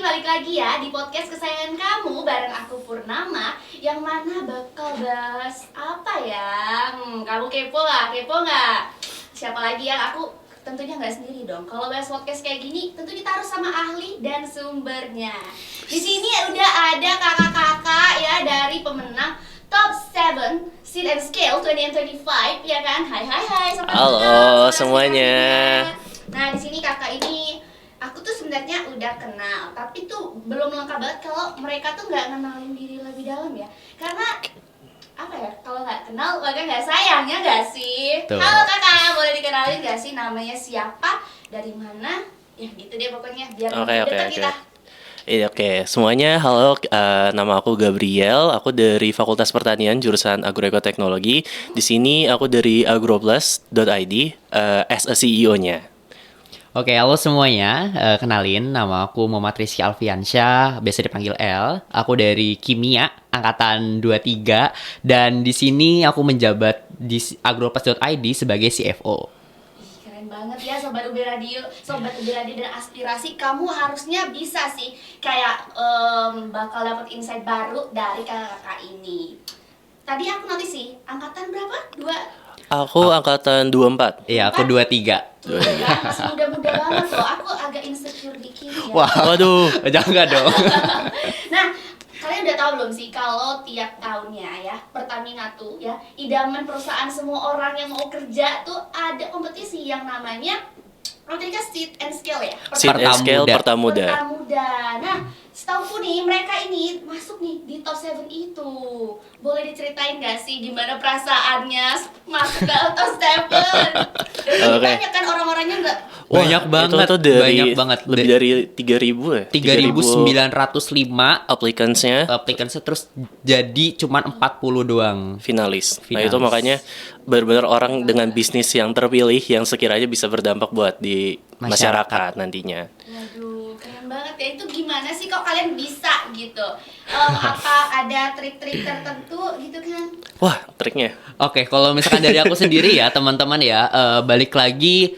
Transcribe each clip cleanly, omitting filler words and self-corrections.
balik lagi ya di podcast kesayangan kamu bareng aku Purnama. Yang mana bakal bahas apa ya? Kamu kepo lah, kepo nggak? Siapa lagi yang aku tentunya nggak sendiri dong. Kalau bahas podcast kayak gini, tentu kita harus sama ahli dan sumbernya. Di sini udah ada kakak-kakak ya dari pemenang Top 7 Seed and Scale 2025 ya kan? Hai, sampai halo semuanya. Nah, di sini kakak ini aku tuh sebenarnya udah kenal, tapi tuh belum lengkap banget kalau mereka tuh nggak kenalin diri lebih dalam ya. Karena apa ya? Kalau nggak kenal, maka nggak sayang ya nggak sih? Tuh. Halo kakak, boleh dikenalin nggak sih namanya siapa, dari mana? Ya gitu deh pokoknya biar dekat kita. Iya, oke. Semuanya, halo, nama aku Gabriel, aku dari Fakultas Pertanian, jurusan Agroekoteknologi. Di sini aku dari agroplus.id, as a CEO-nya. Oke, halo semuanya. Kenalin, nama aku Muhammad Rizky Alfiansyah, biasa dipanggil L. Aku dari Kimia, angkatan 23, dan di sini aku menjabat di agroplus.id sebagai CFO. Keren banget ya Sobat UB Radio dan aspirasi. Kamu harusnya bisa sih kayak bakal dapat insight baru dari kakak-kakak ini. Tadi aku notice sih, angkatan berapa? Aku angkatan 24. Iya, aku 23. Kan masih muda-muda banget loh. Aku agak insecure dikit ya. Wah, Waduh. jangan dong. Nah, kalian udah tahu belum sih kalau tiap tahunnya ya Pertamina tuh ya idaman perusahaan semua orang yang mau kerja tuh ada kompetisi yang namanya Pertamina Seed and Scale ya. Seed and Scale Pertamuda. Nah, setauku nih mereka ini masuk nih di top 7 itu. Boleh diceritain gak sih gimana perasaannya masuk ke top 7? Dan Oke. banyak kan orang-orangnya nggak. Banyak banget, Itu dari, banyak banget. Lebih dari 3.000 ya? 3.905 Applicants-nya terus jadi cuman 40 doang. finalis. Nah, Finalis. itu makanya benar-benar orang dengan bisnis yang terpilih yang sekiranya bisa berdampak buat di masyarakat nantinya. Waduh, keren banget ya. Itu gimana sih kok kalian bisa gitu? Apa ada trik-trik tertentu gitu kan? Wah, triknya. Oke, kalau misalkan dari aku sendiri ya teman-teman ya, balik lagi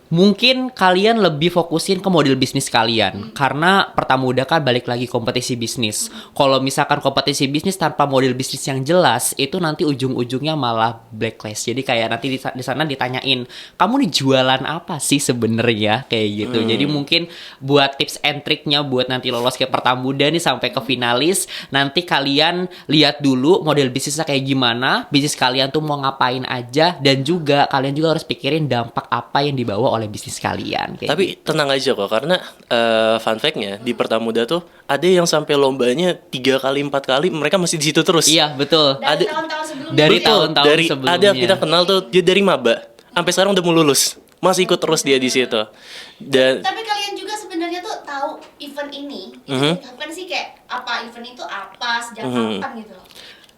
mungkin kalian lebih fokusin ke model bisnis kalian karena Pertamuda kan balik lagi kompetisi bisnis. Kalau misalkan kompetisi bisnis tanpa model bisnis yang jelas, itu nanti ujung-ujungnya malah blacklist. Jadi kayak nanti di sana ditanyain, kamu nih jualan apa sih sebenarnya kayak gitu. Jadi mungkin buat tips and triknya buat nanti lolos ke Pertamuda nih sampai ke finalis, nanti kalian lihat dulu model bisnisnya kayak gimana, bisnis kalian tuh mau ngapain aja, dan juga kalian juga harus pikirin dampak apa yang dibawa oleh bisnis kalian. Kayak Tapi tenang aja kok, karena fun fact-nya di Pertamuda tuh ada yang sampai lombanya 3 kali 4 kali mereka masih di situ terus. Iya, betul. Dari Ada- tahun-tahun sebelumnya. Dari gitu ya? tahun-tahun Dari sebelumnya. ada kita kenal tuh dia dari maba sampai sekarang udah mau lulus masih ikut terus dia di situ. Dan Tapi kalian juga sebenarnya tuh tahu event ini. Kapan sih kayak apa event itu apa sejak kapan gitu loh?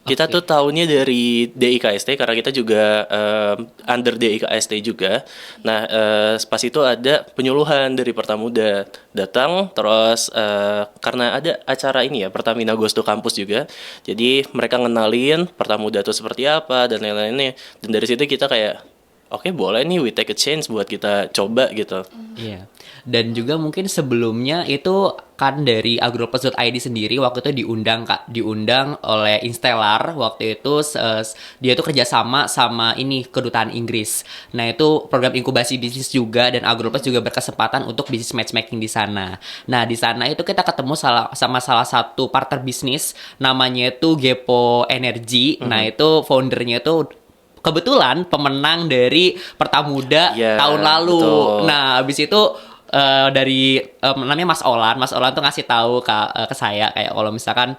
kita tuh tahunnya dari DIKST karena kita juga under DIKST juga. Nah, pas itu ada penyuluhan dari Pertamuda datang terus karena ada acara ini ya Pertamina Goes to Campus juga. Jadi mereka ngenalin Pertamuda tuh seperti apa dan lain-lainnya. Dan dari situ kita kayak oke, boleh nih we take a chance buat kita coba gitu. Iya. Dan juga mungkin sebelumnya itu kan dari agroplus.id sendiri waktu itu diundang oleh Instellar waktu itu dia tuh kerjasama sama ini kedutaan Inggris. Nah, itu program inkubasi bisnis juga dan agroplus juga berkesempatan untuk bisnis matchmaking di sana. Nah, di sana itu kita ketemu sama salah satu partner bisnis namanya itu Gepo Energy. Nah, itu foundernya itu kebetulan pemenang dari Pertamuda Ya, tahun lalu. betul. Nah, habis itu dari namanya Mas Olan tuh ngasih tahu ke saya kayak kalau misalkan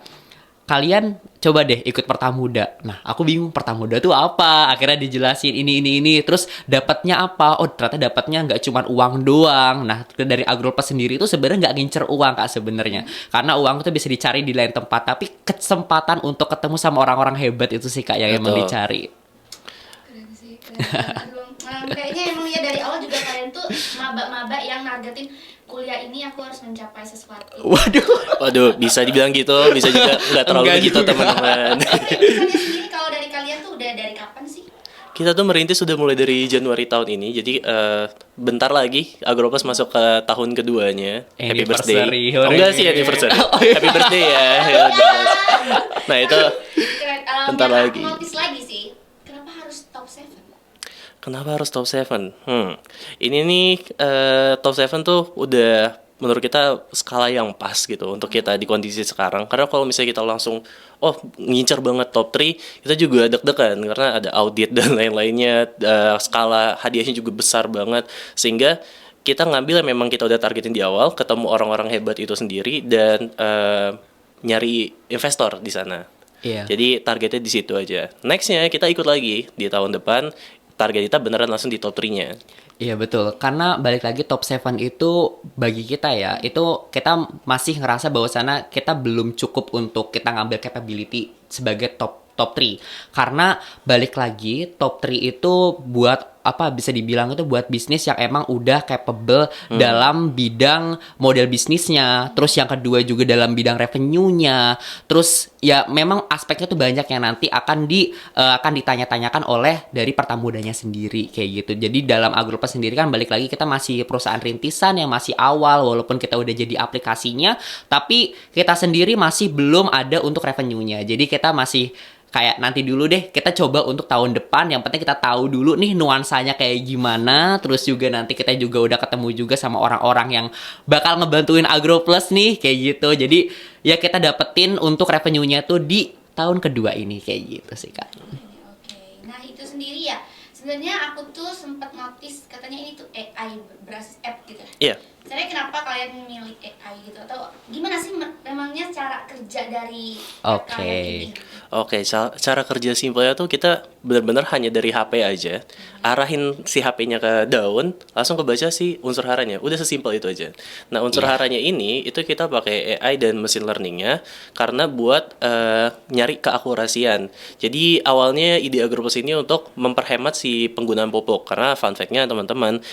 kalian coba deh ikut Pertamuda. Nah, aku bingung Pertamuda tuh apa. Akhirnya dijelasin ini. Terus dapatnya apa? Oh, ternyata dapatnya nggak cuma uang doang. Nah, dari Agroplus sendiri itu sebenarnya nggak ngincer uang Kak sebenarnya. Karena uang itu bisa dicari di lain tempat. Tapi kesempatan untuk ketemu sama orang-orang hebat itu sih Kak yang emang Betul. dicari. Keren sih, keren. Aduh, kayaknya emang ya dari awal juga kalian tuh maba-maba yang nargetin kuliah ini aku harus mencapai sesuatu. Waduh, bisa dibilang gitu, bisa juga nggak terlalu Enggak begitu juga. teman-teman. Tapi misalnya sendiri kalau dari kalian tuh udah dari kapan sih? Kita tuh merintis sudah mulai dari Januari tahun ini, jadi bentar lagi Agropas masuk ke tahun keduanya. Happy birthday. Anniversary, Oh, hore. enggak sih anniversary. Oh, iya. Happy birthday ya. Ya, jelas. Nah itu Keren. Bentar Yang lagi. aku notice lagi sih, kenapa harus top 7? kenapa harus top 7? Ini nih top 7 tuh udah menurut kita skala yang pas gitu untuk kita di kondisi sekarang. Karena kalau misalnya kita langsung ngincer banget top 3, kita juga deg-degan karena ada audit dan lain-lainnya, skala hadiahnya juga besar banget, sehingga kita ngambil yang memang kita udah targetin di awal, ketemu orang-orang hebat itu sendiri dan nyari investor di sana. Iya. Jadi targetnya di situ aja. Nextnya kita ikut lagi di tahun depan, target kita beneran langsung di top 3-nya. Iya betul, karena balik lagi top 7 itu bagi kita ya, itu kita masih ngerasa bahwa sana kita belum cukup untuk kita ngambil capability sebagai top 3. Karena balik lagi top 3 itu buat apa bisa dibilang itu buat bisnis yang emang udah capable dalam bidang model bisnisnya. Terus yang kedua juga dalam bidang revenue-nya. Terus ya memang aspeknya tuh banyak yang nanti akan ditanya-tanyakan oleh dari pertamudanya sendiri kayak gitu. Jadi dalam Agropas sendiri kan balik lagi kita masih perusahaan rintisan yang masih awal walaupun kita udah jadi aplikasinya, tapi kita sendiri masih belum ada untuk revenue-nya. Jadi kita masih kayak nanti dulu deh, kita coba untuk tahun depan, yang penting kita tahu dulu nih nuansanya kayak gimana, terus juga nanti kita juga udah ketemu juga sama orang-orang yang bakal ngebantuin AgroPlus nih, kayak gitu. Jadi ya kita dapetin untuk revenue-nya tuh di tahun kedua ini, kayak gitu sih Kak. Oke. Nah, itu sendiri ya. Sebenarnya aku tuh sempat notice katanya ini tuh AI berbasis app gitu ya. Iya. Sebenarnya kenapa kalian milih AI gitu, atau gimana sih memangnya cara kerja dari app Oke. kalian ini? Oke, cara kerja simpelnya tuh kita benar-benar hanya dari HP aja, arahin si HP-nya ke daun, langsung kebaca si unsur haranya. Udah sesimpel itu aja. Nah, unsur haranya ini itu kita pakai AI dan machine learning-nya karena buat nyari keakurasian. Jadi awalnya ide Agropas ini untuk memperhemat si penggunaan pupuk, karena fun fact-nya teman-teman,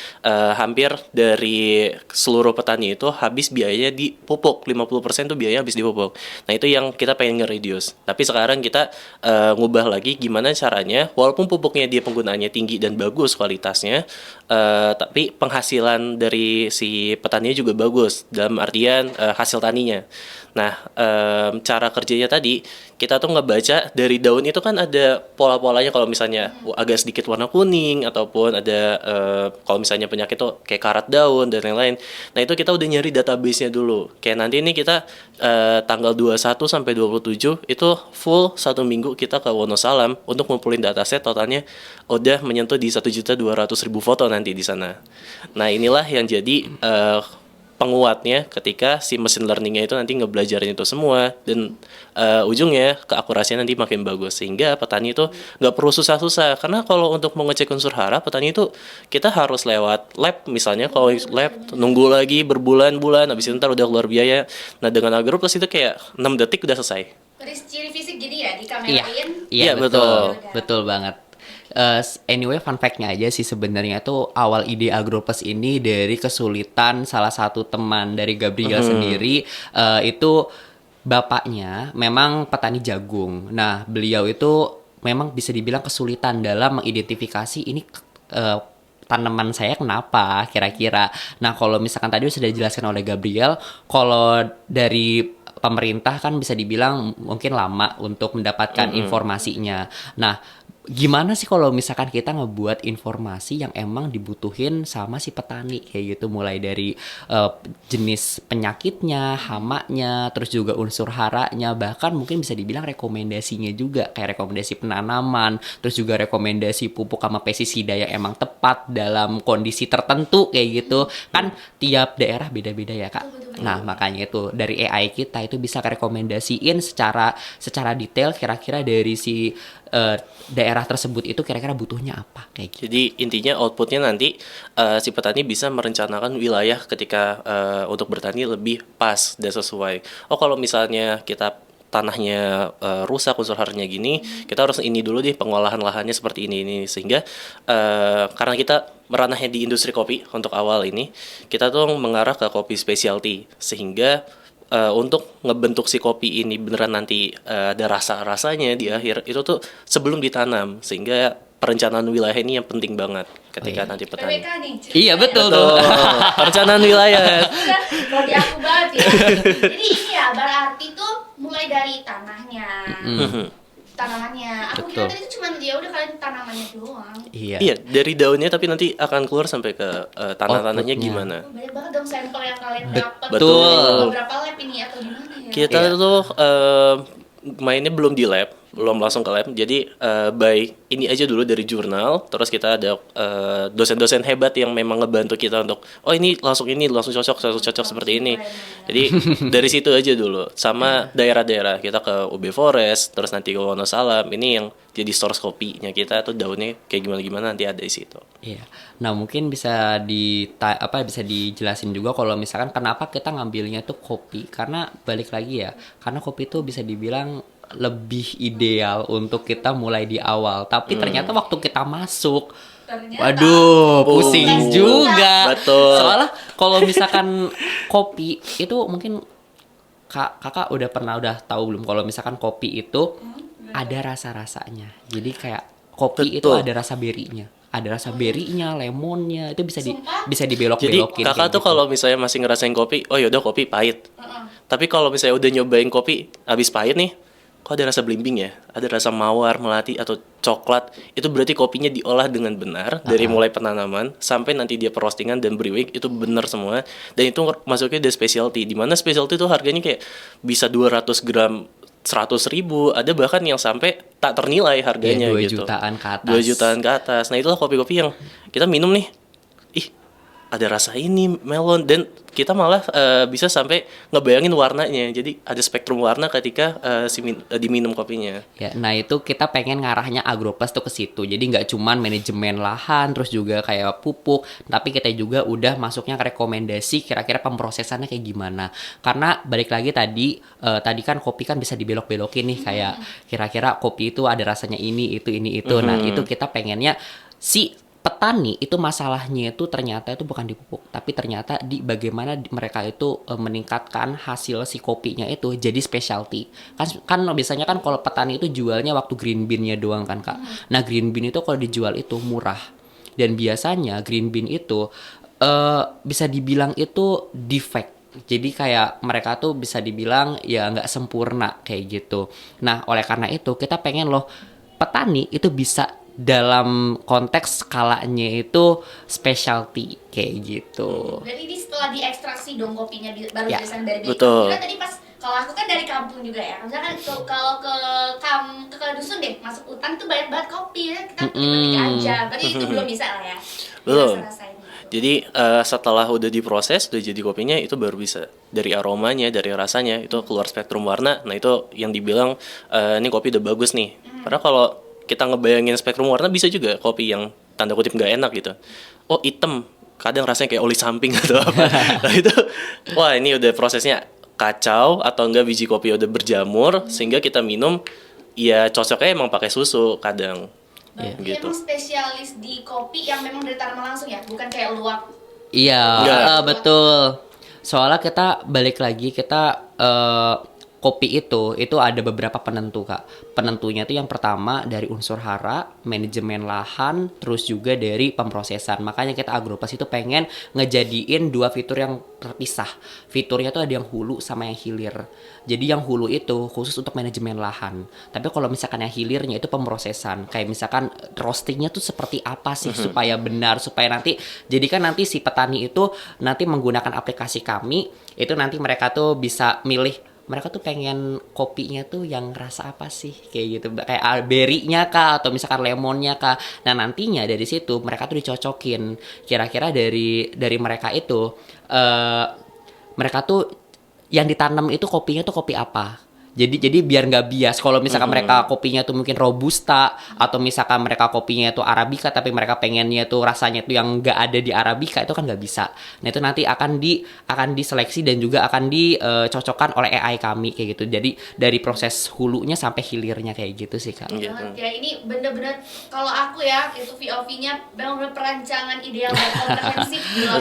hampir dari seluruh petani itu habis biayanya di pupuk, 50% tuh biayanya habis di pupuk. Nah, itu yang kita pengen nge-reduce. Tapi sekarang kita ngubah lagi gimana caranya, walaupun pupuknya dia penggunaannya tinggi dan bagus kualitasnya, tapi penghasilan dari si petaninya juga bagus dalam artian hasil taninya. Nah, cara kerjanya tadi kita tuh ngebaca dari daun itu kan ada pola-polanya, kalau misalnya agak sedikit warna kuning ataupun ada kalau misalnya penyakit tuh kayak karat daun dan lain-lain. Nah, itu kita udah nyari database-nya dulu. Kayak nanti ini kita tanggal 21 sampai 27 itu full 1 minggu kita ke Wonosalam untuk ngumpulin dataset, totalnya udah menyentuh di 1.200.000 foto nanti di sana. Nah, inilah yang jadi penguatnya ketika si machine learning-nya itu nanti ngebelajarin itu semua, dan ujungnya keakurasinya nanti makin bagus, sehingga petani itu nggak perlu susah-susah. Karena kalau untuk mengecek unsur hara petani itu kita harus lewat lab, misalnya kalau lab nunggu lagi berbulan-bulan, habis itu ntar udah keluar biaya. Nah, dengan Agroplus itu kayak 6 detik udah selesai. Dari ciri fisik gini ya, di Iya, kamerain. iya Iya, betul, betul. betul banget. Anyway, fun fact-nya aja sih sebenarnya tuh awal ide Agroplus ini dari kesulitan salah satu teman dari Gabriel sendiri. Itu bapaknya memang petani jagung. Nah, beliau itu memang bisa dibilang kesulitan dalam mengidentifikasi ini tanaman saya kenapa kira-kira. Nah, kalau misalkan tadi sudah dijelaskan oleh Gabriel, kalau dari pemerintah kan bisa dibilang mungkin lama untuk mendapatkan informasinya. Nah, gimana sih kalau misalkan kita ngebuat informasi yang emang dibutuhin sama si petani kayak gitu, mulai dari jenis penyakitnya, hamanya, terus juga unsur haranya, bahkan mungkin bisa dibilang rekomendasinya juga kayak rekomendasi penanaman, terus juga rekomendasi pupuk sama pestisida yang emang tepat dalam kondisi tertentu kayak gitu. Kan tiap daerah beda-beda ya Kak. Nah, makanya itu dari AI kita itu bisa rekomendasiin secara detail kira-kira dari si daerah tersebut itu kira-kira butuhnya apa kayak gitu. Jadi intinya outputnya nanti si petani bisa merencanakan wilayah ketika untuk bertani lebih pas dan sesuai. Oh, kalau misalnya kita tanahnya rusak unsur haranya gini, kita harus ini dulu deh, pengolahan lahannya seperti ini, sehingga karena kita meranahnya di industri kopi untuk awal ini, kita tuh mengarah ke kopi specialty, sehingga untuk ngebentuk si kopi ini beneran nanti ada rasa-rasanya di akhir itu tuh sebelum ditanam, sehingga perencanaan wilayah ini yang penting banget ketika nanti petani. PWK nih. Iya betul Betul, tuh. perencanaan wilayah. Kalau di aku banget ya. Jadi ini ya berarti tuh mulai dari tanahnya, tanamannya. Aku kira Betul. tadi itu cuma ya udah kalian tanamannya doang. Iya. Iya, dari daunnya tapi nanti akan keluar sampai ke tanah-tanahnya Outputnya. gimana. Oh, banyak banget dong sampel yang kalian dapat. Betul. Berapa lab ini atau gimana ya? Kita Iya. tuh mainnya belum di lab, belum langsung ke lab. Jadi by ini aja dulu dari jurnal. Terus kita ada dosen-dosen hebat yang memang ngebantu kita untuk ini langsung cocok seperti ini. Jadi dari situ aja dulu. Sama daerah-daerah kita ke UB Forest, terus nanti ke Wonosalam. Ini yang jadi source kopinya kita tuh daunnya kayak gimana nanti ada di situ. Iya. Nah, mungkin bisa bisa dijelasin juga kalau misalkan kenapa kita ngambilnya tuh kopi, karena balik lagi ya, karena kopi itu bisa dibilang lebih ideal untuk kita mulai di awal. Tapi ternyata waktu kita masuk, Ternyata. waduh, pusing Oh. juga. Betul. Soalnya kalau misalkan kopi itu mungkin kakak udah tahu belum kalau misalkan kopi itu ada rasa-rasanya. Jadi kayak kopi itu Betul. ada rasa berinya. Ada rasa berinya, lemonnya, itu bisa Sumpah? bisa Jadi dibelok-belokin. kakak kayak tuh gitu. kalau misalnya masih ngerasain kopi, oh yaudah kopi pahit. Tapi kalau misalnya udah nyobain kopi habis pahit nih, kok ada rasa belimbing ya? Ada rasa mawar, melati atau coklat. Itu berarti kopinya diolah dengan benar dari mulai penanaman sampai nanti dia roastingan dan brewing itu benar semua. Dan itu masuknya di specialty. Di mana specialty itu harganya kayak bisa 200 gram 100.000, ada bahkan yang sampai tak ternilai harganya 2 gitu. jutaan ke atas. 2 jutaan ke atas. Nah, itulah kopi-kopi yang kita minum nih. Ih, ada rasa ini melon dan kita malah bisa sampai ngebayangin warnanya. Jadi ada spektrum warna ketika diminum kopinya. Ya, nah itu kita pengen ngarahnya Agroplus tuh ke situ. Jadi nggak cuman manajemen lahan, terus juga kayak pupuk, tapi kita juga udah masuknya ke rekomendasi kira-kira pemrosesannya kayak gimana. Karena balik lagi tadi kan kopi kan bisa dibelok-belokin nih kayak kira-kira kopi itu ada rasanya ini, itu. Nah, itu kita pengennya si petani itu masalahnya itu ternyata itu bukan di pupuk, tapi ternyata di bagaimana mereka itu meningkatkan hasil si kopinya itu jadi specialty. Kan biasanya kan kalau petani itu jualnya waktu green bean-nya doang kan, Kak. Nah, green bean itu kalau dijual itu murah. Dan biasanya green bean itu bisa dibilang itu defect. Jadi kayak mereka tuh bisa dibilang ya nggak sempurna kayak gitu. Nah, oleh karena itu kita pengen loh petani itu bisa dalam konteks skalanya itu specialty kayak gitu. Berarti ini setelah diekstraksi dong kopinya baru Ya, biasanya dari beli. betul. Kira tadi pas kalau aku kan dari kampung juga ya. Misalkan kalau ke dusun deh masuk hutan tuh banyak banget kopi ya. Kita ketik aja. Berarti itu belum bisa lah ya. Belum. Rasa-rasain. Jadi setelah udah diproses, udah jadi kopinya itu baru bisa dari aromanya, dari rasanya itu keluar spektrum warna. Nah, itu yang dibilang ini kopi udah bagus nih. Karena kalau kita ngebayangin spektrum warna bisa juga kopi yang tanda kutip nggak enak gitu. Oh, hitam, kadang rasanya kayak oli samping atau apa. Nah, itu wah ini udah prosesnya kacau atau enggak biji kopi udah berjamur sehingga kita minum ya cocoknya emang pakai susu kadang. Berarti Gitu. emang spesialis di kopi yang memang dari tanaman langsung ya, bukan kayak luwak. Iya, Enggak. betul. Soalnya kita balik lagi kita kopi itu ada beberapa penentu, Kak. Penentunya itu yang pertama dari unsur hara, manajemen lahan, terus juga dari pemrosesan. Makanya kita Agroplus itu pengen ngejadiin dua fitur yang terpisah. Fiturnya tuh ada yang hulu sama yang hilir. Jadi yang hulu itu khusus untuk manajemen lahan. Tapi kalau misalkan yang hilirnya itu pemrosesan. Kayak misalkan roastingnya tuh seperti apa sih supaya benar, supaya nanti jadi kan nanti si petani itu nanti menggunakan aplikasi kami, itu nanti mereka tuh bisa milih mereka tuh pengen kopinya tuh yang rasa apa sih kayak gitu, kayak berry-nya kah atau misalkan lemonnya kah. Nah, nantinya dari situ mereka tuh dicocokin kira-kira dari mereka itu mereka tuh yang ditanam itu kopinya tuh kopi apa. Jadi biar nggak bias. Kalau misalkan mereka kopinya tuh mungkin robusta atau misalkan mereka kopinya tuh arabica tapi mereka pengennya tuh rasanya tuh yang nggak ada di arabica, itu kan nggak bisa. Nah, itu nanti akan diseleksi dan juga akan dicocokkan oleh AI kami kayak gitu. Jadi dari proses hulunya sampai hilirnya kayak gitu sih, Kak. Gitu. Ya ini bener-bener kalau aku ya itu VOV-nya bener-bener perancangan ideal dan komprehensif gitu.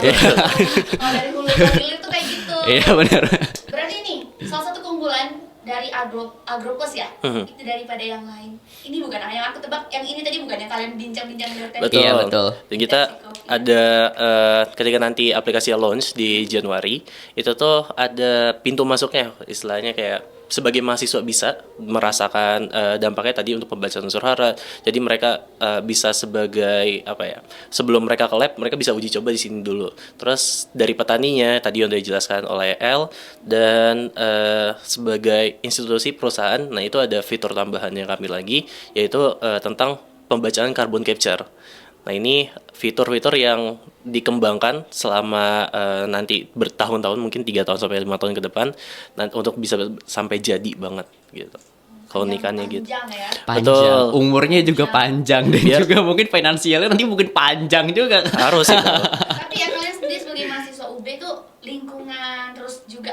Kalau dari hulu ke hilir tuh kayak gitu. Iya benar. Berarti nih salah satu keunggulan dari Agropus ya, itu daripada yang lain. Ini bukan yang aku tebak, yang ini tadi bukan yang kalian bincang-bincang dari tadi. Betul. Iya, betul. Dan kita Pepsi Coffee. ada ketika nanti aplikasi launch di Januari, itu tuh ada pintu masuknya, istilahnya kayak sebagai mahasiswa bisa merasakan dampaknya tadi untuk pembacaan unsur hara. Jadi mereka bisa sebagai apa ya? Sebelum mereka ke lab, mereka bisa uji coba di sini dulu. Terus dari petaninya tadi udah dijelaskan oleh El, dan sebagai institusi perusahaan, nah itu ada fitur tambahannya kami lagi, yaitu tentang pembacaan carbon capture. Nah ini fitur-fitur yang dikembangkan selama nanti bertahun-tahun, mungkin 3 tahun sampai 5 tahun ke depan, untuk bisa sampai jadi banget gitu. Keunikannya gitu. Panjang ya. Panjang, Betul. umurnya juga panjang dan Biar- juga mungkin finansialnya nanti mungkin panjang juga. Harus itu. Tapi ya kalian sendiri sebagai mahasiswa UB tuh lingkungan terus juga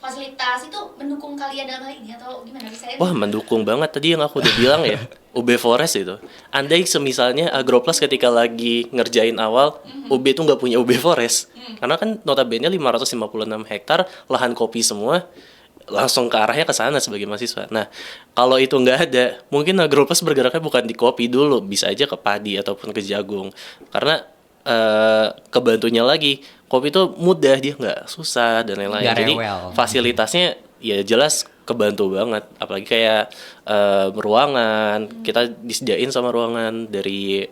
fasilitas itu mendukung kalian dalam hal ini atau gimana bisa ya? Wah, mendukung banget tadi yang aku udah bilang ya. UB Forest itu. Andai semisalnya Agroplas ketika lagi ngerjain awal, UB tuh nggak punya UB Forest. Karena kan notabene 556 hektar lahan kopi semua, langsung ke arahnya ke sana sebagai mahasiswa. Nah, kalau itu nggak ada, mungkin Agroplas bergeraknya bukan di kopi dulu, bisa aja ke padi ataupun ke jagung. Karena kebantunya lagi, kopi itu mudah, dia nggak susah dan lain-lain. Nggak Jadi rewel. fasilitasnya ya jelas kebantu banget. Apalagi kayak ruangan, kita disediain sama ruangan dari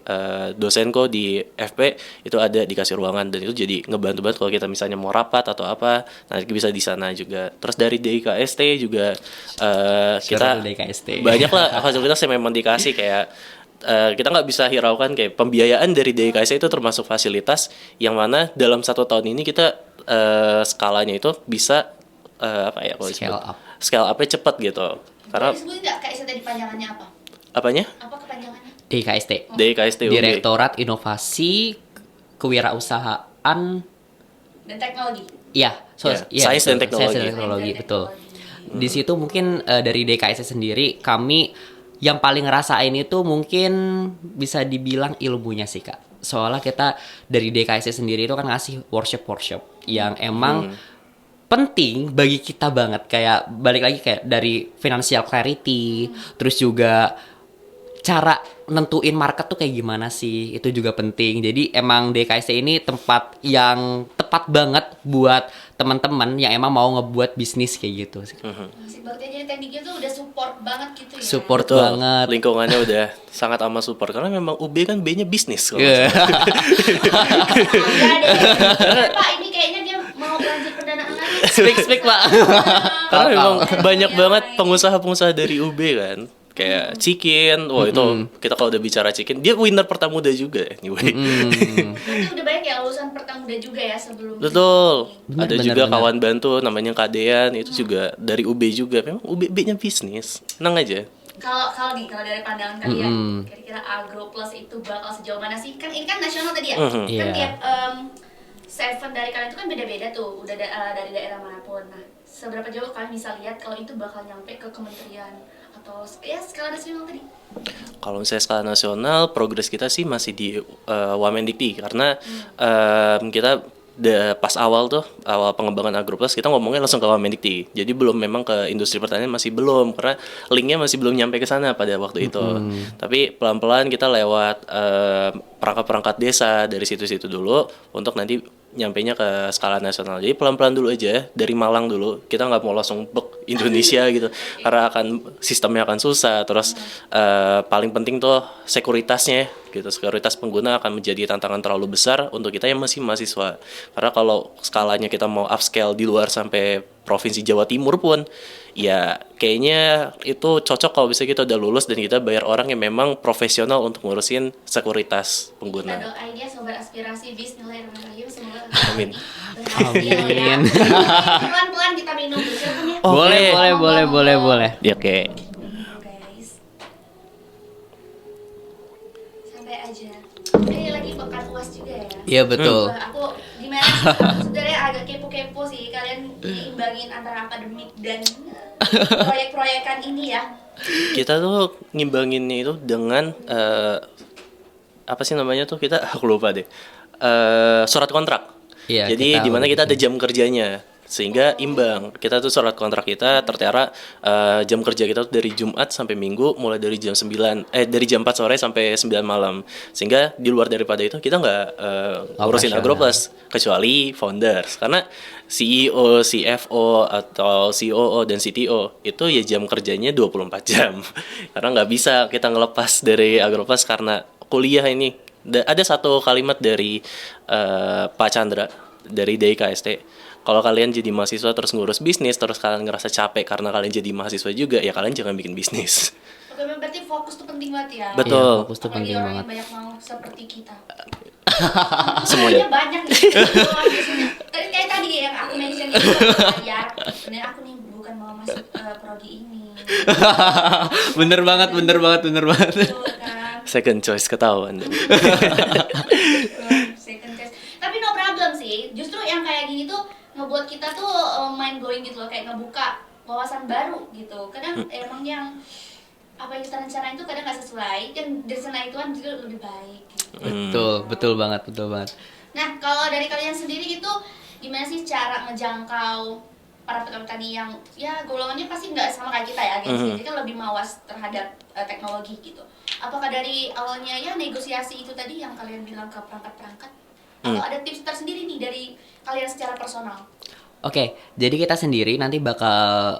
dosenku di FP, itu ada dikasih ruangan, dan itu jadi ngebantu banget kalau kita misalnya mau rapat atau apa, nanti bisa di sana juga. Terus dari DIKST juga kita Seru DIKST. banyak lah fasilitas yang memang dikasih, kayak kita nggak bisa hiraukan kayak pembiayaan dari DIKST itu termasuk fasilitas yang mana dalam 1 tahun ini kita skalanya itu bisa apa ya kalau Scale disebut? up. Scale up-nya cepat gitu. Karena Boleh disebutin nggak KST tadi panjangannya apa? apanya? Apa kepanjangannya? DKST. DIKST UB. Direktorat Inovasi Kewirausahaan. Dan teknologi. Iya, Ya, Sains dan Teknologi. Sains dan teknologi, Sains dan betul. teknologi. Di situ mungkin dari DKST sendiri kami yang paling ngerasain itu mungkin bisa dibilang ilmunya sih, Kak. Soalnya kita dari DKST sendiri itu kan ngasih workshop yang emang penting bagi kita banget, kayak balik lagi kayak dari financial clarity, terus juga cara nentuin market tuh kayak gimana sih, itu juga penting. Jadi emang DKST ini tempat yang tepat banget buat teman-teman yang emang mau ngebuat bisnis kayak gitu sih. Asik banget ya, jadi tekniknya tuh udah support banget gitu ya. Support Betul. banget. Lingkungannya udah sangat amat support, karena memang UB kan B-nya bisnis kalau Iya. nggak salah. Ada deh. Pak, ini kayaknya dia mau lanjut pendanaan lagi. Speak Pak. Karena memang Tahu. banyak Yang banget lain. pengusaha-pengusaha dari UB kan. Kayak Chicken, wah itu kita kalau udah bicara Chicken, dia winner Pertamuda juga anyway. Berarti udah banyak ya lulusan Pertamuda juga ya sebelum. Betul. Benar, Ada benar, juga benar. kawan bantu namanya Kadean, itu juga dari UB juga. Memang UB B-nya bisnis. Tenang aja. Kalau dari pandangan kalian, kira-kira Agroplas itu bakal sejauh mana sih? Kan ini kan nasional tadi ya. Kan Iya. tiap seven dari kalian itu kan beda-beda tuh, udah dari daerah manapun. Nah, seberapa jauh kalian bisa lihat kalau itu bakal nyampe ke kementerian atau ya skala nasional tadi? Kalau misalnya skala nasional, progres kita sih masih di Wamendikti, karena kita pas awal pengembangan Agroplas kita ngomongnya langsung ke Wamendikti. Jadi belum memang ke industri pertanian, masih belum, karena linknya masih belum nyampe ke sana pada waktu itu. Tapi pelan-pelan kita lewat perangkat-perangkat desa dari situ-situ dulu untuk nanti nyampainya ke skala nasional. Jadi pelan-pelan dulu aja, dari Malang dulu. Kita nggak mau langsung bek Indonesia gitu, karena sistemnya akan susah. Terus paling penting tuh sekuritasnya gitu. Sekuritas pengguna akan menjadi tantangan terlalu besar untuk kita yang masih mahasiswa. Karena kalau skalanya kita mau upscale di luar sampai provinsi Jawa Timur pun, ya kayaknya itu cocok kalau bisa kita udah lulus dan kita bayar orang yang memang profesional untuk ngurusin sekuritas Kita pengguna. doain ya sobat aspirasi Bismillahirrahmanirrahim, semoga Amin. berhasil ya. Amin. Pelan-pelan kita minum dulu, silakan ya. Oh, Boleh, Oke. boleh. Ya, oke. Guys, santai aja. Ini lagi pekan UAS juga ya. Iya betul. Wah, aku gimana? Sebenarnya agak kepo-kepo sih kalian nyimbangin antara akademik dan proyek-proyekan ini ya. Kita tuh ngimbanginnya itu dengan apa sih namanya tuh, aku lupa deh. Surat kontrak. Iya, Jadi kita di mana kita ada jam kerjanya. sehingga imbang. Kita tuh surat kontrak kita tertera jam kerja kita tuh dari Jumat sampai Minggu mulai dari dari jam 4 sore sampai 9 malam. Sehingga di luar daripada itu kita nggak ngurusin Operasional. Agroplus kecuali founders. Karena CEO, CFO atau COO dan CTO itu ya jam kerjanya 24 jam. Karena nggak bisa kita ngelepas dari Agroplus karena kuliah ini. Ada satu kalimat dari Pak Chandra dari DIKST. Kalau kalian jadi mahasiswa terus ngurus bisnis, terus kalian ngerasa capek karena kalian jadi mahasiswa juga, ya kalian jangan bikin bisnis. Oke, berarti fokus tuh penting banget ya. Betul. Iya, fokus tuh Apalagi penting orang banget. yang banyak mau seperti kita. Semuanya. Banyak nih. Biasanya. Kayak tadi yang aku mention itu bayar. Bener aku nih bukan mau masuk prodi ini. Bener banget. Betul kan. Second choice ketahuan. Second test. Tapi no problem sih. Justru yang kayak gini tuh ngebuat kita tuh mind blowing gitu loh, kayak ngebuka wawasan baru gitu. Kadang emang yang apa yang kita rencanain itu kadang nggak sesuai, dan dari sana itu kan juga lebih baik gitu. Betul banget. Nah, kalau dari kalian sendiri gitu, gimana sih cara ngejangkau para petani yang ya golongannya pasti nggak sama kayak kita ya, gitu. Jadi kan lebih mawas terhadap teknologi gitu. Apakah dari awalnya ya negosiasi itu tadi yang kalian bilang ke perangkat-perangkat, atau ada tips tersendiri nih dari kalian secara personal? Oke, jadi kita sendiri nanti bakal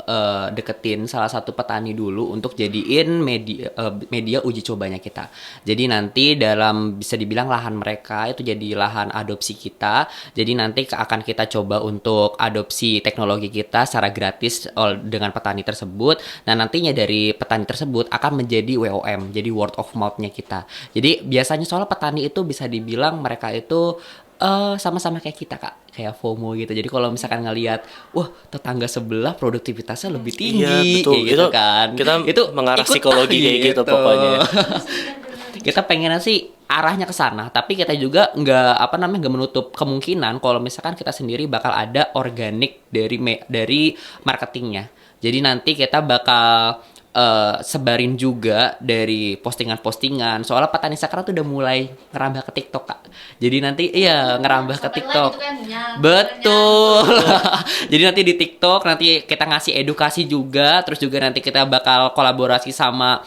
deketin salah satu petani dulu untuk jadiin media uji cobanya kita. Jadi nanti dalam bisa dibilang lahan mereka itu jadi lahan adopsi kita. Jadi nanti akan kita coba untuk adopsi teknologi kita secara gratis dengan petani tersebut. Nah, nantinya dari petani tersebut akan menjadi WOM, jadi word of mouth-nya kita. Jadi biasanya soal petani itu bisa dibilang mereka itu sama-sama kayak kita, Kak, kayak FOMO gitu. Jadi kalau misalkan ngelihat, wah, tetangga sebelah produktivitasnya lebih tinggi, Iya, betul. kayak gitu Itu kan. kita mengarah ikutan psikologi kayak gitu pokoknya. Kita pengennya sih arahnya ke sana, tapi kita juga nggak menutup kemungkinan kalau misalkan kita sendiri bakal ada organik dari marketingnya. Jadi nanti kita bakal sebarin juga dari postingan-postingan. Soalnya petani sekarang tuh udah mulai ngerambah ke TikTok, Kak. Jadi nanti ngerambah ke Sampai TikTok. live gitu kan, nyang, Betul. Jadi nanti di TikTok nanti kita ngasih edukasi juga, terus juga nanti kita bakal kolaborasi sama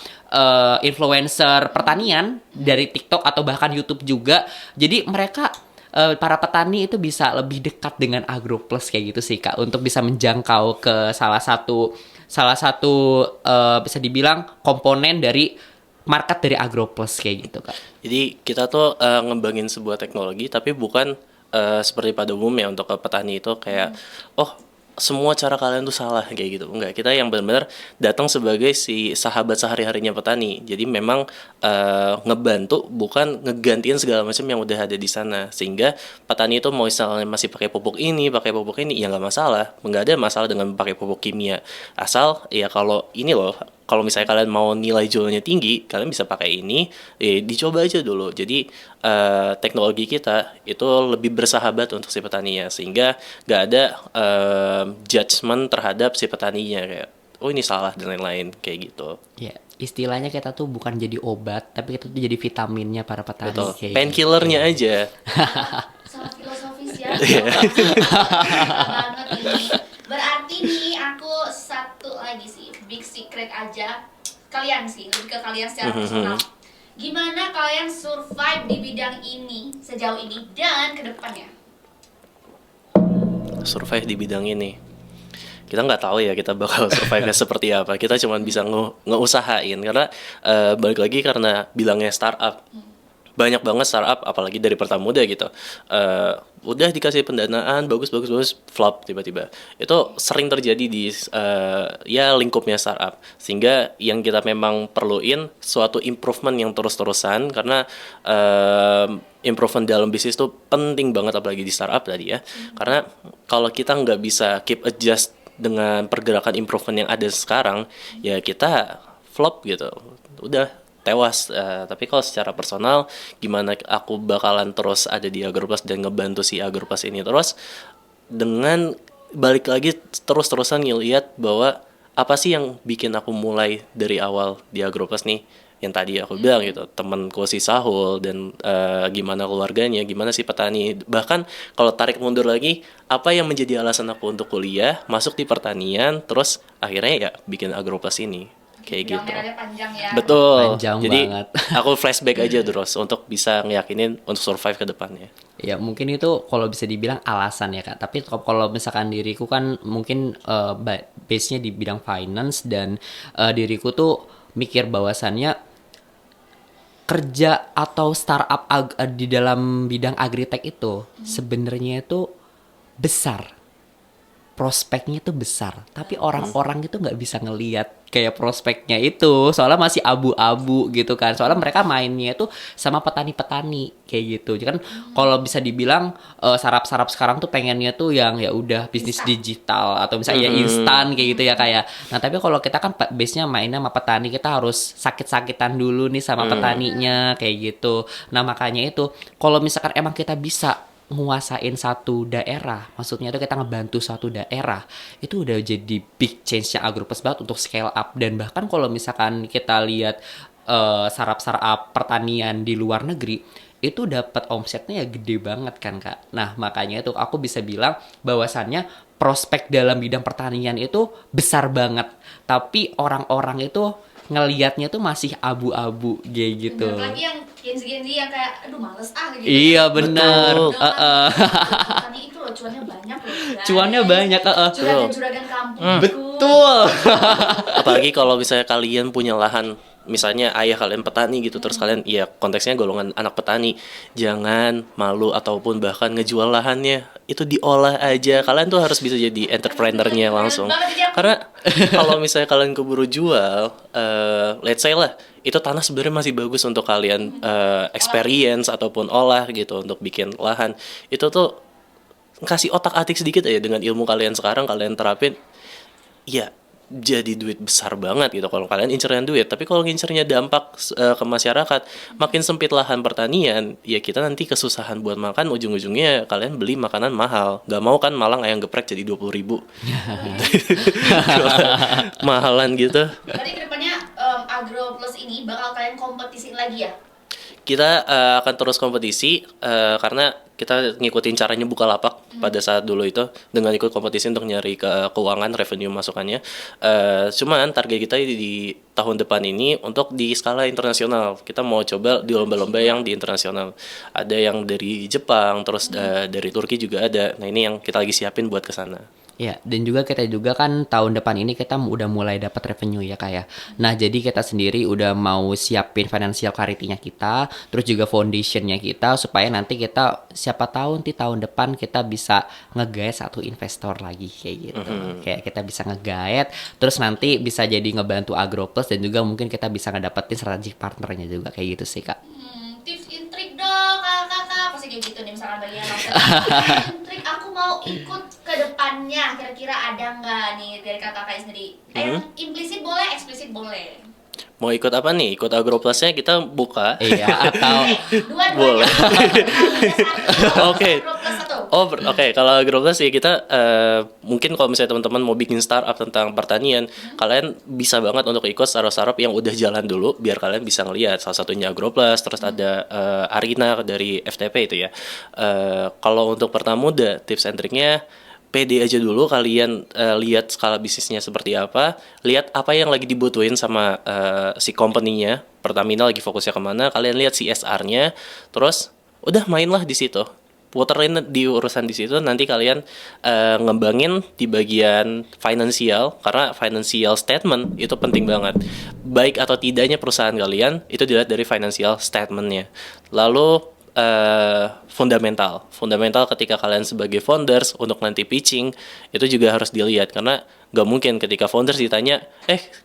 influencer pertanian dari TikTok atau bahkan YouTube juga. Jadi mereka para petani itu bisa lebih dekat dengan Agroplus kayak gitu sih, Kak, untuk bisa menjangkau ke salah satu bisa dibilang komponen dari market dari Agroplus kayak gitu, Kak. Jadi kita tuh ngembangin sebuah teknologi tapi bukan seperti pada umumnya untuk ke petani itu kayak semua cara kalian tuh salah kayak gitu. Enggak, kita yang benar-benar datang sebagai si sahabat sehari-harinya petani. Jadi memang ngebantu bukan ngegantiin segala macam yang udah ada di sana. Sehingga petani itu mau misalnya masih pakai pupuk ini ya nggak masalah. Nggak ada masalah dengan pakai pupuk kimia. Asal ya kalau misalnya kalian mau nilai jualnya tinggi, kalian bisa pakai ini, dicoba aja dulu. Jadi teknologi kita itu lebih bersahabat untuk si petaninya, sehingga nggak ada judgement terhadap si petaninya kayak, oh ini salah dan lain-lain kayak gitu. Ya, istilahnya kita tuh bukan jadi obat, tapi kita tuh jadi vitaminnya para petani. Betul. Kayak Painkillernya aja. Sangat filosofis ya. Banget ini. Berarti nih aku satu lagi sih, big secret aja. Kalian sih, lebih ke kalian secara personal. Gimana kalian survive di bidang ini sejauh ini dan ke depannya? Survive di bidang ini. Kita nggak tahu ya kita bakal survive seperti apa. Kita cuma bisa ngeusahain karena balik lagi karena bilangnya startup. Banyak banget startup apalagi dari Pertamuda gitu. Udah dikasih pendanaan bagus flop tiba-tiba. Itu sering terjadi di lingkupnya startup. Sehingga yang kita memang perluin suatu improvement yang terus-terusan karena improvement dalam bisnis itu penting banget apalagi di startup tadi ya. Karena kalau kita nggak bisa keep adjust dengan pergerakan improvement yang ada sekarang, ya kita flop gitu. Udah tewas. Tapi kalau secara personal, gimana aku bakalan terus ada di Agroplus dan ngebantu si Agroplus ini terus dengan balik lagi terus-terusan ngeliat bahwa apa sih yang bikin aku mulai dari awal di Agroplus nih. yang tadi aku bilang gitu, temanku si Sahul dan gimana keluarganya, gimana si petani. Bahkan kalau tarik mundur lagi, apa yang menjadi alasan aku untuk kuliah, masuk di pertanian, terus akhirnya ya bikin Agroplus ini. Kayak Yang gitu. merahnya panjang ya. Betul. Panjang Jadi banget. aku flashback aja terus untuk bisa ngeyakinin untuk survive ke depannya. Ya mungkin itu kalau bisa dibilang alasan ya Kak. Tapi kalau misalkan diriku kan mungkin base-nya di bidang finance dan diriku tuh mikir bahwasannya kerja atau startup di dalam bidang agritech itu sebenarnya itu besar. Prospeknya tuh besar, tapi orang-orang itu nggak bisa ngelihat kayak prospeknya itu, soalnya masih abu-abu gitu kan. Soalnya mereka mainnya itu sama petani-petani kayak gitu. Jadi kan kalau bisa dibilang sarap-sarap sekarang tuh pengennya tuh yang ya udah bisnis digital atau misalnya ya instan kayak gitu ya kayak. Nah tapi kalau kita kan base-nya mainnya sama petani, kita harus sakit-sakitan dulu nih sama petaninya kayak gitu. Nah makanya itu kalau misalkan emang kita bisa nguasain satu daerah, maksudnya itu kita ngebantu satu daerah, itu udah jadi big change-nya Agroplus banget untuk scale up. Dan bahkan kalau misalkan kita lihat startup pertanian di luar negeri, itu dapat omsetnya ya gede banget kan Kak. Nah makanya itu aku bisa bilang bahwasannya prospek dalam bidang pertanian itu besar banget, tapi orang-orang itu ngelihatnya tuh masih abu-abu kayak gitu. Bener, lagi yang Gen Z yang kayak aduh males gitu. Iya benar. Tadi itu loh cuannya banyak loh. Guys. Cuannya banyak. Juragan-juragan kampung. Betul. Apalagi kalau misalnya kalian punya lahan, misalnya ayah kalian petani gitu, terus kalian ya konteksnya golongan anak petani, jangan malu ataupun bahkan ngejual lahannya, itu diolah aja. Kalian tuh harus bisa jadi entrepreneurnya langsung. Karena kalau misalnya kalian keburu jual, let's say lah, itu tanah sebenarnya masih bagus untuk kalian experience ataupun olah gitu untuk bikin lahan. Itu tuh kasih otak-atik sedikit aja dengan ilmu kalian sekarang, kalian terapin, ya jadi duit besar banget gitu kalau kalian incernya duit. Tapi kalau ngincernya dampak ke masyarakat, makin sempit lahan pertanian, ya kita nanti kesusahan buat makan, ujung-ujungnya kalian beli makanan mahal. Gak mau kan Malang ayam geprek jadi 20.000. Mahalan gitu. Berarti kedepannya Agroplus ini bakal kalian kompetisi lagi ya? Kita akan terus kompetisi karena kita ngikutin caranya Bukalapak pada saat dulu itu dengan ikut kompetisi untuk nyari keuangan revenue masukannya. Cuman target kita di tahun depan ini untuk di skala internasional. Kita mau coba di lomba-lomba yang di internasional. Ada yang dari Jepang, terus dari Turki juga ada. Nah ini yang kita lagi siapin buat ke sana. Ya, dan juga kita juga kan tahun depan ini kita udah mulai dapat revenue ya kayak. Nah, jadi kita sendiri udah mau siapin financial clarity-nya kita, terus juga foundation-nya kita supaya nanti kita siapa tahu di tahun depan kita bisa nge-guide satu investor lagi kayak gitu. Kayak kita bisa nge-guide, terus nanti bisa jadi ngebantu Agroplus dan juga mungkin kita bisa ngedapetin strategic partnernya juga kayak gitu sih, Kak. Tips and trick dong kakak pasti kayak gitu nih misalkan bagian nonton. Trik aku mau ikut ke depannya kira-kira ada nggak nih dari kakak sendiri? Implisit boleh, eksplisit boleh. Mau ikut apa nih? Ikut Agroplusnya kita buka. Iya, atau Dua-duanya. Boleh. Oke. Agroplus satu. Oke. Kalau Agroplus ya kita mungkin kalau misalnya teman-teman mau bikin startup tentang pertanian, kalian bisa banget untuk ikut startup yang udah jalan dulu, biar kalian bisa ngelihat. Salah satunya Agroplus, terus ada Arina dari FTP itu ya. Kalau untuk Pertamuda, tips and triknya pede aja dulu, kalian lihat skala bisnisnya seperti apa, lihat apa yang lagi dibutuhin sama si company-nya, Pertamina lagi fokusnya kemana, kalian lihat CSR-nya, terus udah mainlah di situ, puterin di urusan di situ, nanti kalian ngembangin di bagian finansial, karena financial statement itu penting banget, baik atau tidaknya perusahaan kalian itu dilihat dari financial statement-nya. Lalu fundamental ketika kalian sebagai founders untuk nanti pitching itu juga harus dilihat, karena gak mungkin ketika founders ditanya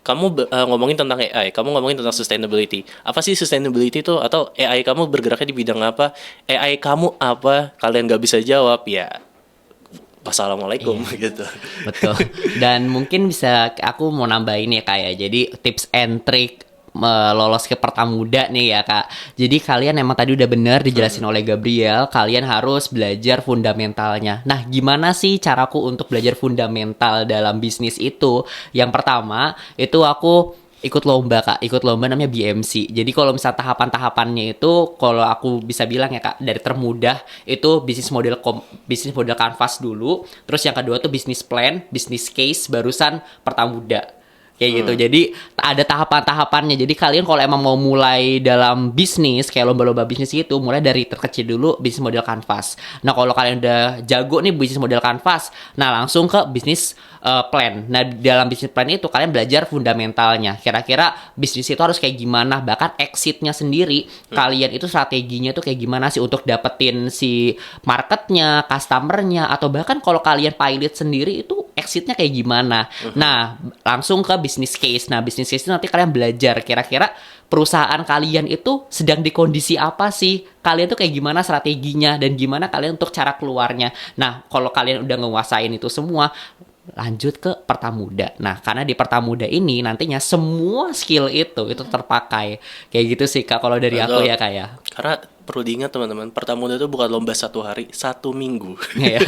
kamu ngomongin tentang AI, kamu ngomongin tentang sustainability, apa sih sustainability itu, atau AI kamu bergeraknya di bidang apa, AI kamu apa, kalian gak bisa jawab, ya wassalamualaikum gitu. betul. Dan mungkin bisa aku mau nambahin ya kayak jadi tips and trick lolos ke Pertamuda nih ya Kak. Jadi kalian emang tadi udah bener dijelasin oleh Gabriel, kalian harus belajar fundamentalnya. Nah, gimana sih caraku untuk belajar fundamental dalam bisnis itu? Yang pertama, itu aku ikut lomba Kak, ikut lomba namanya BMC. Jadi kalau misal tahapan-tahapannya itu, kalau aku bisa bilang ya Kak, dari termudah itu bisnis model canvas dulu, terus yang kedua tuh bisnis plan, bisnis case, barusan pertamuda. Kayak gitu. Jadi ada tahapan-tahapannya. Jadi kalian kalau emang mau mulai dalam bisnis kayak lomba-lomba bisnis gitu, mulai dari terkecil dulu bisnis model canvas. Nah, kalau kalian udah jago nih bisnis model canvas, nah langsung ke bisnis plan. Nah, dalam bisnis plan itu kalian belajar fundamentalnya. Kira-kira bisnis itu harus kayak gimana, bahkan exitnya sendiri, kalian itu strateginya tuh kayak gimana sih untuk dapetin si marketnya, customernya, atau bahkan kalau kalian pilot sendiri itu exitnya kayak gimana. Nah, langsung ke bisnis case. Nah, bisnis case itu nanti kalian belajar kira-kira perusahaan kalian itu sedang di kondisi apa sih? Kalian tuh kayak gimana strateginya dan gimana kalian untuk cara keluarnya. Nah, kalau kalian udah nguasain itu semua, lanjut ke Pertamuda. Nah, karena di Pertamuda ini nantinya semua skill itu terpakai. Kayak gitu sih Kak kalau dari aku Betul. ya Kak ya. Karena perlu diingat teman-teman, Pertamuda itu bukan lomba 1 hari, 1 minggu. Iya.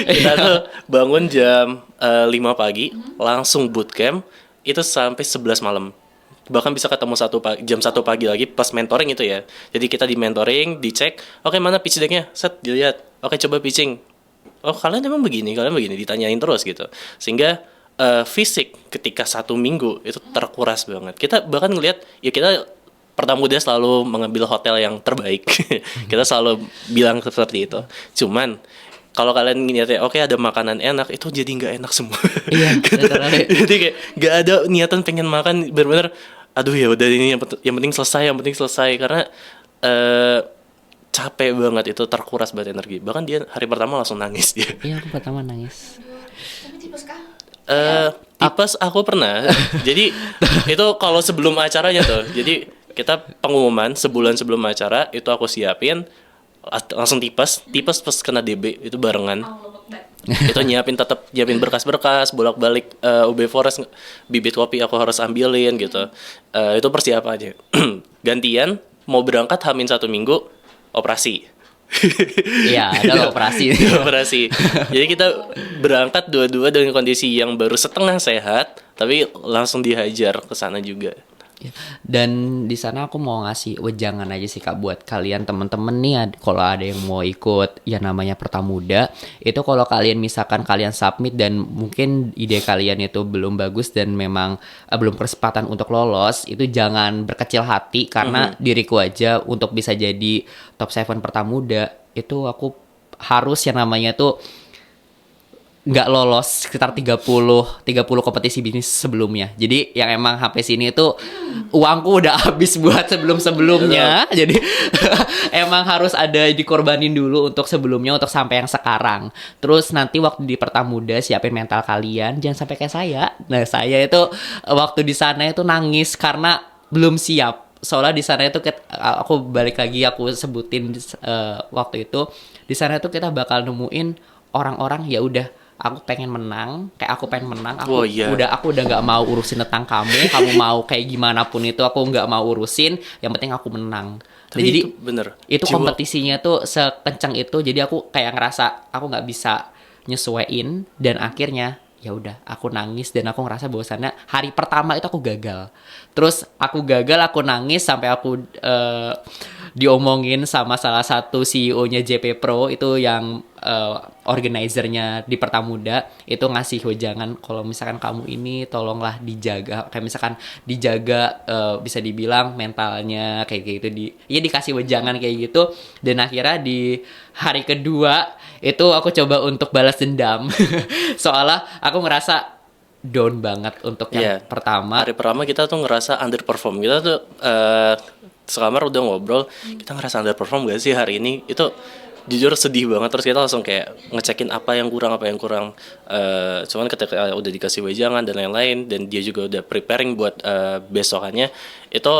Kita tuh bangun jam 5 pagi, langsung bootcamp, itu sampai 11 malam. Bahkan bisa ketemu jam 1 pagi lagi pas mentoring itu ya. Jadi kita di mentoring, dicek, oke mana pitch decknya, set dilihat, oke coba pitching. Oh kalian emang begini, ditanyain terus gitu. Sehingga fisik ketika 1 minggu itu terkuras banget. Kita bahkan ngelihat, ya kita Pertamuda selalu mengambil hotel yang terbaik. Kita selalu bilang seperti itu. Cuman kalau kalian niatnya oke ada makanan enak, itu jadi nggak enak semua. Iya, literally. Jadi kayak nggak ada niatan pengen makan, bener-bener aduh ya udah ini yang penting selesai karena capek banget, itu terkuras banget energi. Bahkan dia hari pertama langsung nangis dia. Iya, aku pertama nangis. Tapi tipes kah? Tipes aku pernah. Jadi itu kalau sebelum acaranya tuh. Jadi kita pengumuman sebulan sebelum acara itu aku siapin langsung tipes pas kena DB itu barengan. Oh, lobak banget. Itu nyiapin berkas-berkas bolak-balik UB Forest, bibit kopi aku harus ambilin gitu. Itu persiapannya. Gantian mau berangkat Hamin 1 minggu operasi. Iya, ada operasi. Operasi. Jadi kita berangkat dua-dua dengan kondisi yang baru setengah sehat, tapi langsung dihajar ke sana juga. Dan di sana aku mau ngasih wejangan aja sih Kak buat kalian temen-temen nih, kalau ada yang mau ikut ya namanya Pertamuda, itu kalau kalian misalkan kalian submit dan mungkin ide kalian itu belum bagus dan memang belum kesempatan untuk lolos, itu jangan berkecil hati karena diriku aja untuk bisa jadi top 7 Pertamuda itu aku harus yang namanya tuh nggak lolos sekitar 30 kompetisi bisnis sebelumnya. Jadi yang emang HP sini itu uangku udah habis buat sebelum-sebelumnya. Jadi emang harus ada dikorbanin dulu untuk sebelumnya untuk sampai yang sekarang. Terus nanti waktu di Pertamuda siapin mental kalian jangan sampai kayak saya. Nah, saya itu waktu di sana itu nangis karena belum siap. Soalnya di sana itu aku balik lagi aku sebutin waktu itu di sana itu kita bakal nemuin orang-orang ya udah aku pengen menang, aku udah nggak mau urusin tentang kamu mau kayak gimana pun itu aku nggak mau urusin, yang penting aku menang. Tapi Jadi itu bener. itu Jiwa- kompetisinya tuh sekencang itu, jadi aku kayak ngerasa aku nggak bisa nyesuaiin dan akhirnya ya udah aku nangis dan aku ngerasa bahwasannya hari pertama itu aku gagal. Terus aku nangis sampai aku diomongin sama salah satu CEO-nya JP Pro itu yang organizernya di Pertamuda itu ngasih wejangan kalau misalkan kamu ini tolonglah dijaga, kayak misalkan dijaga bisa dibilang mentalnya kayak gitu dikasih wejangan kayak gitu. Dan akhirnya di hari kedua itu aku coba untuk balas dendam soalnya aku ngerasa down banget untuk yang pertama. Hari pertama kita tuh ngerasa underperform. Kita tuh sekamar udah ngobrol, kita ngerasa underperform gak sih hari ini? Itu jujur sedih banget. Terus kita langsung kayak ngecekin apa yang kurang. Cuman ketika udah dikasih wejangan dan lain-lain, dan dia juga udah preparing buat besokannya, itu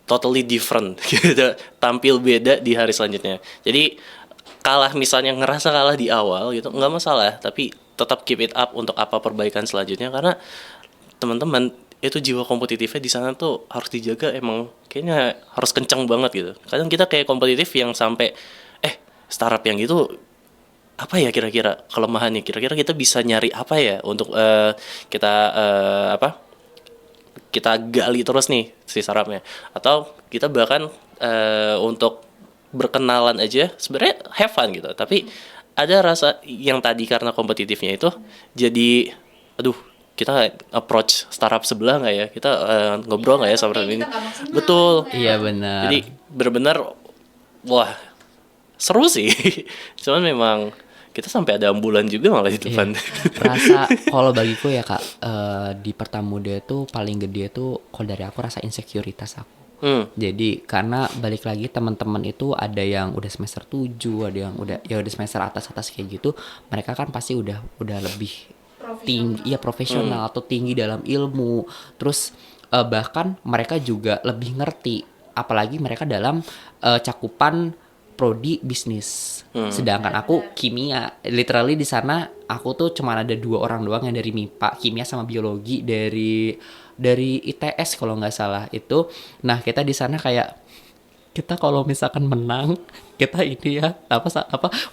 totally different gitu. Tampil beda di hari selanjutnya. Jadi misalnya ngerasa kalah di awal gitu, nggak masalah, tapi tetap keep it up untuk apa perbaikan selanjutnya, karena teman-teman itu jiwa kompetitifnya di sana tuh harus dijaga, emang kayaknya harus kencang banget gitu. Kadang kita kayak kompetitif yang sampai startup yang gitu apa ya kira-kira kelemahannya, kira-kira kita bisa nyari apa ya untuk kita kita gali terus nih si startupnya, atau kita bahkan untuk berkenalan aja sebenarnya have fun gitu, tapi ada rasa yang tadi karena kompetitifnya itu jadi aduh, kita approach startup sebelah nggak ya, kita ngobrol nggak ya sama Kayak ini, kita nggak maksimal, betul. gitu ya. Iya benar. Jadi benar-benar wah seru sih. Cuman memang kita sampai ada ambulan juga malah di depan. Rasa kalau bagiku ya Kak, di Pertamuda itu paling gede tuh kalau dari aku rasa insekuritas aku. Jadi karena balik lagi teman-teman itu ada yang udah semester 7, ada yang udah semester atas kayak gitu, mereka kan pasti udah lebih tinggi, ya profesional atau tinggi dalam ilmu. Terus bahkan mereka juga lebih ngerti, apalagi mereka dalam cakupan prodi bisnis. Sedangkan aku kimia, literally di sana aku tuh cuma ada 2 orang doang yang dari MIPA, kimia sama biologi dari ITS kalau nggak salah itu. Nah kita di sana kayak kita kalau misalkan menang kita ini ya apa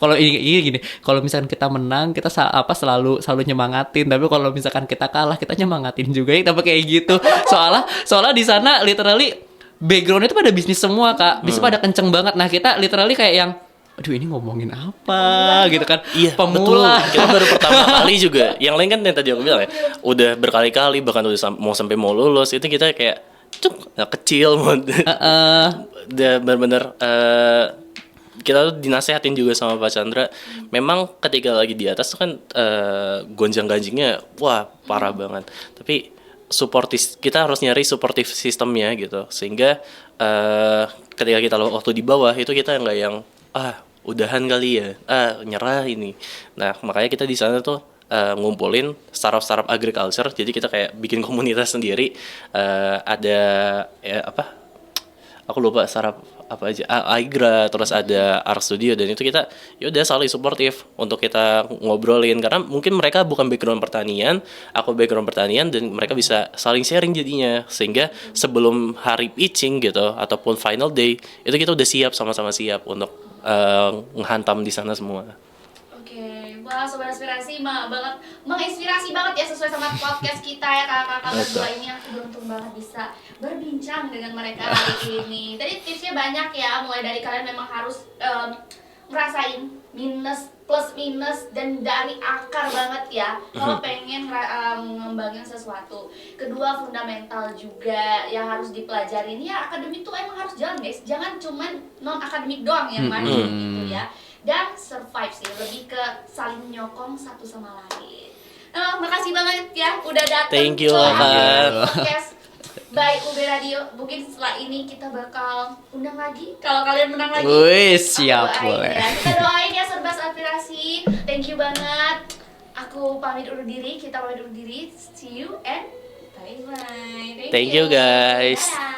kalau ini gini, kalau misalkan kita menang kita selalu nyemangatin, tapi kalau misalkan kita kalah kita nyemangatin juga ya, tapi kayak gitu. Soalnya di sana literally background itu pada bisnis semua Kak, bisnis pada kenceng banget. Nah kita literally kayak yang aduh ini ngomongin apa gitu kan. Iya, pemula. betul. Kita baru pertama kali juga. Yang lain kan yang tadi aku bilang ya, udah berkali-kali bahkan udah sampai mau lulus itu kita kayak kecil udah benar-benar kita tuh dinasehatin juga sama Pak Chandra. Memang ketika lagi di atas tuh kan gonjang-ganjingnya wah parah banget. Tapi kita harus nyari supportive sistemnya gitu, sehingga ketika kita waktu di bawah itu kita nggak yang udahan kali ya, nyerah ini. Nah makanya kita di sana tuh ngumpulin startup agriculture, jadi kita kayak bikin komunitas sendiri. Ada aku lupa startup apa aja, Aigra, terus ada Art Studio, dan itu kita yaudah saling suportif untuk kita ngobrolin, karena mungkin mereka bukan background pertanian, aku background pertanian, dan mereka bisa saling sharing jadinya, sehingga sebelum hari pitching gitu ataupun final day itu kita udah sama-sama siap untuk ngehantam di sana semua. Wah, Sobat Inspirasi menginspirasi banget ya, sesuai sama podcast kita ya kakak-kakak berdua ini. Aku beruntung banget bisa berbincang dengan mereka hari ini. Tadi tipsnya banyak ya, mulai dari kalian memang harus ngerasain plus minus dan dari akar banget ya kalau pengen ngembangin sesuatu. Kedua, fundamental juga yang harus dipelajarin ya. Akademik tuh emang harus jalan guys, jangan cuman non akademik doang yang maju gitu ya. Dan survive sih, lebih ke saling menyokong satu sama lain. Nah, makasih banget ya udah datang Thank you, ke Kak. podcast by UB Radio. Mungkin setelah ini kita bakal undang lagi kalau kalian menang lagi. Wih, siap boleh. Ya. Kita doain ya Sobat Inspirasi. Thank you banget. Aku pamit undur diri, kita pamit undur diri. See you and bye bye. Thank you guys. Bye.